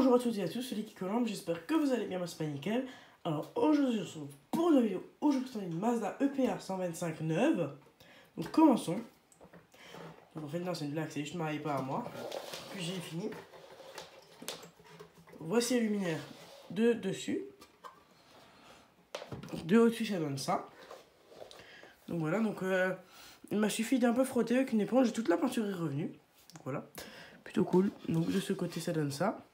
Bonjour à toutes et à tous, c'est l'équipe Colombe, j'espère que vous allez bien, moi c'est pas nickel. Alors aujourd'hui je vous retrouve pour une vidéo où je vous présente une Mazda EPR 125 neuve. Donc commençons. Donc en fait non c'est une blague, c'est juste ma pas à moi. Puis j'ai fini. Voici les luminaires de dessus. De au-dessus ça donne ça. Donc voilà, donc il m'a suffi d'un peu frotter avec une éponge et toute la peinture est revenue. Donc voilà, plutôt cool. Donc de ce côté ça donne ça.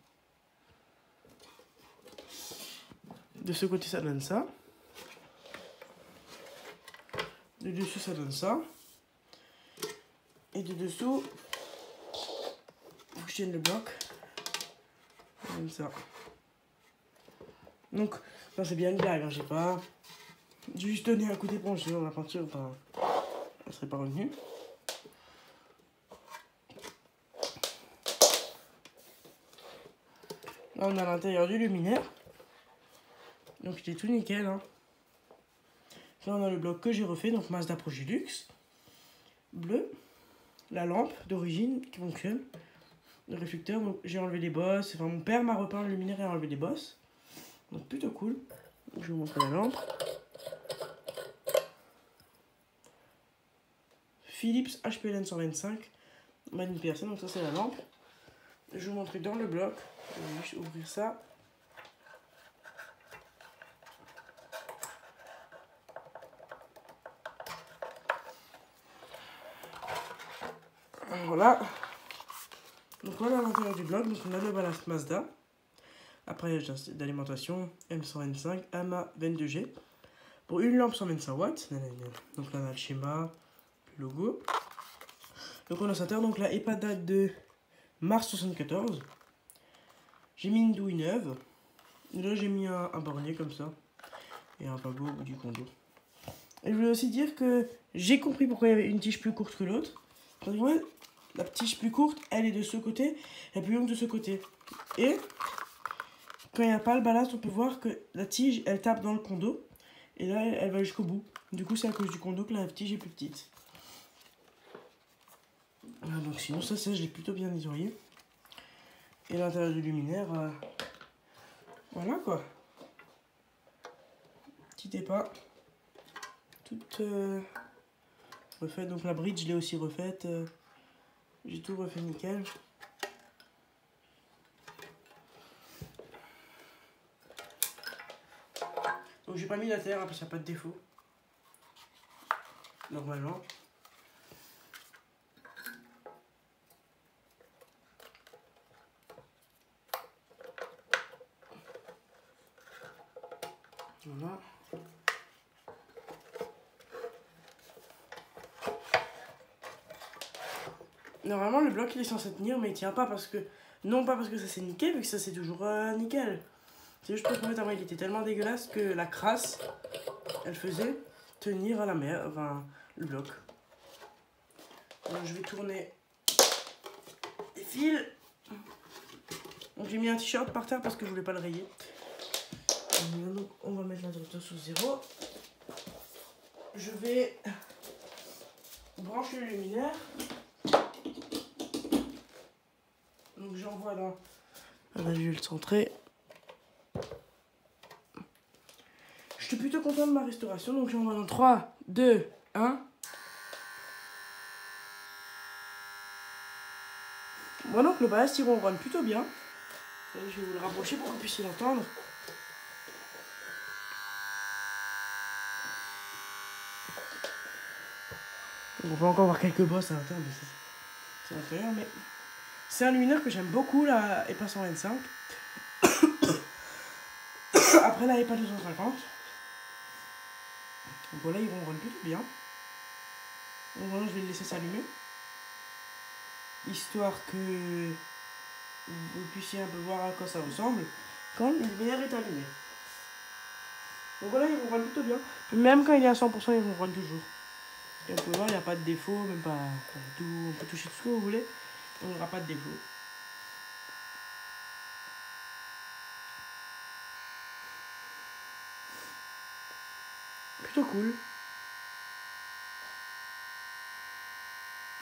De ce côté, ça donne ça. De dessus, ça donne ça. Et de dessous, je tienne le bloc. Comme ça. Donc, non, c'est bien une blague, hein, j'ai pas... J'ai juste donné un coup d'éponge sur la peinture, enfin, elle serait pas revenue. Là, on a l'intérieur du luminaire. Donc, il est tout nickel, hein. Là, on a le bloc que j'ai refait, donc Mazda Progilux. Bleu. La lampe d'origine qui fonctionne. Le réflecteur, donc j'ai enlevé les bosses. Enfin, mon père m'a repeint le luminaire et a enlevé les bosses. Donc, plutôt cool. Je vais vous montrer la lampe. Philips HPLN 125. Made in PRC, donc ça, c'est la lampe. Je vais vous montrer dans le bloc. Je vais juste ouvrir ça. Voilà. Donc voilà l'intérieur du bloc. Donc on a le ballast Mazda. Appareillage d'alimentation M125 AMA 22G. Pour une lampe 125 watts. Donc là on a le schéma, le logo. Le condensateur, donc la EPA date de mars 74. J'ai mis une douille neuve. Et là j'ai mis un bornier comme ça. Et un pago au bout du condo. Et je voulais aussi dire que j'ai compris pourquoi il y avait une tige plus courte que l'autre. La tige plus courte, elle est de ce côté, elle est plus longue de ce côté. Et quand il n'y a pas le ballast, on peut voir que la tige, elle tape dans le condo. Et là, elle va jusqu'au bout. Du coup, c'est à cause du condo que la tige est plus petite. Donc sinon, ça je l'ai plutôt bien nettoyé. Et l'intérieur du luminaire, voilà quoi. Petit épas. Toute refaite. Donc la bridge, je l'ai aussi refaite. J'ai tout refait nickel. Donc j'ai pas mis la terre parce qu'il n'y a pas de défaut. Normalement. Voilà. Normalement le bloc il est censé tenir mais il tient pas parce que... Non pas parce que ça c'est nickel mais que ça c'est toujours nickel. C'est juste parce qu'en fait avant il était tellement dégueulasse que la crasse elle faisait tenir à la mer, enfin le bloc. Donc je vais tourner les fils. Donc j'ai mis un t-shirt par terre parce que je voulais pas le rayer. Donc on va mettre l'interrupteur sous 0. Je vais brancher le luminaire. Donc j'envoie dans... Ah bah, je vais le centrer. Je suis plutôt content de ma restauration. Donc j'envoie dans 3, 2, 1. Bon donc le ballast il ronronne plutôt bien. Je vais vous le rapprocher pour que vous puissiez l'entendre. On va encore voir quelques bosses à l'intérieur, mais c'est à l'intérieur, mais c'est un luminaire que j'aime beaucoup, la EPA 125. Après la EPA 250. Donc voilà, il ronronne plutôt bien. Donc voilà, je vais le laisser s'allumer. Histoire que vous puissiez un peu voir à quoi ça ressemble quand le luminaire est allumé. Donc voilà, il ronronne plutôt bien. Même quand il est à 100%, il ronronne toujours. Et on peut voir, il n'y a pas de défaut, même pas tout. On peut toucher tout ce que vous voulez, on n'aura pas de défaut. Plutôt cool.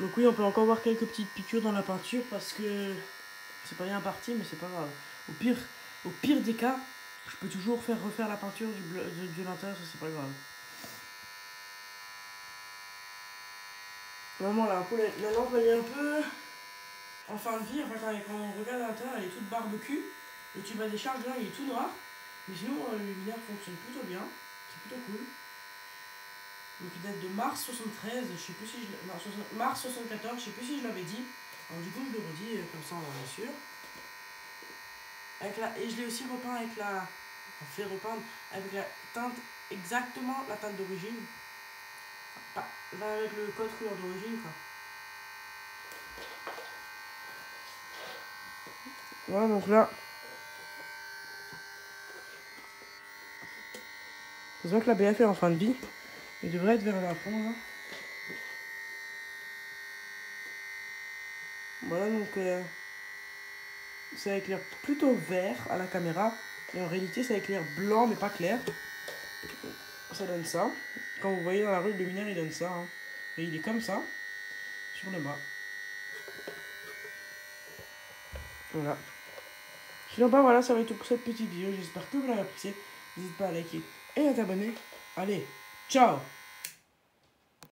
Donc oui, on peut encore voir quelques petites piqûres dans la peinture parce que c'est pas bien parti, mais c'est pas grave. Au pire des cas, je peux toujours faire refaire la peinture de l'intérieur, ça c'est pas grave. Vraiment la lampe elle est un peu en fin de vie, enfin quand on regarde à l'intérieur elle est toute barbecue, le tube à décharge là il est tout noir, mais sinon le luminaire fonctionne plutôt bien, c'est plutôt cool. Donc il date de mars 73, je sais plus si je mars 74, je sais plus si je l'avais dit. Alors du coup je le redis comme ça on en est sûr. Et je l'ai aussi repeint avec la. Enfin, fait repeindre avec la teinte, exactement la teinte d'origine. Enfin, pas avec le code couleur d'origine quoi. Voilà donc là. C'est vrai que la BF est en fin de vie. Il devrait être vers la fin là. Voilà donc ça éclaire plutôt vert à la caméra. Et en réalité ça éclaire blanc mais pas clair. Ça donne ça. Quand vous voyez dans la rue le luminaire il donne ça. Hein. Et il est comme ça. Sur le bas. Voilà. Sinon bah voilà ça va être tout pour cette petite vidéo. J'espère que vous l'avez apprécié. N'hésite pas à liker et à t'abonner. Allez, ciao!